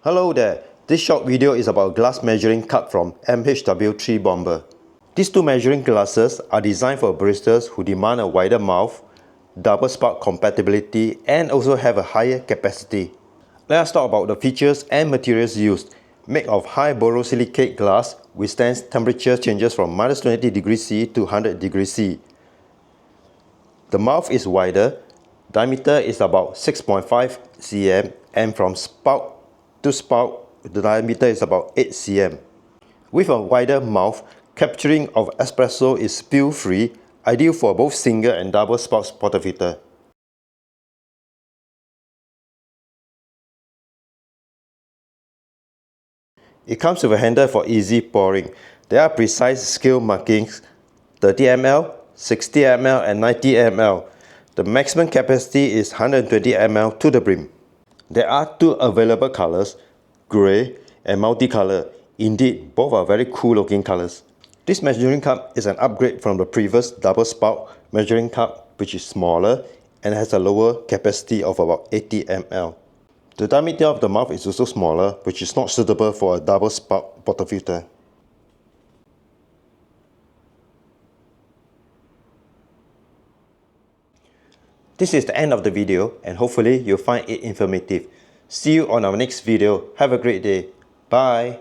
Hello there, this short video is about glass measuring cup from MHW 3Bomber. These two measuring glasses are designed for baristas who demand a wider mouth, double spout compatibility and also have a higher capacity. Let us talk about the features and materials used. Made of high borosilicate glass, withstands temperature changes from -20 degrees C to 100 degrees C. The mouth is wider, diameter is about 6.5 cm and from spout to spout, the diameter is about 8 cm. With a wider mouth, capturing of espresso is spill-free, ideal for both single and double spout portafilter. It comes with a handle for easy pouring. There are precise scale markings 30 ml, 60 ml and 90 ml. The maximum capacity is 120 ml to the brim. There are two available colors, grey and multicolour. Indeed, both are very cool looking colors. This measuring cup is an upgrade from the previous double spout measuring cup, which is smaller and has a lower capacity of about 80 ml. The diameter of the mouth is also smaller, which is not suitable for a double spout portafilter. This is the end of the video and hopefully you'll find it informative. See you on our next video. Have a great day. Bye.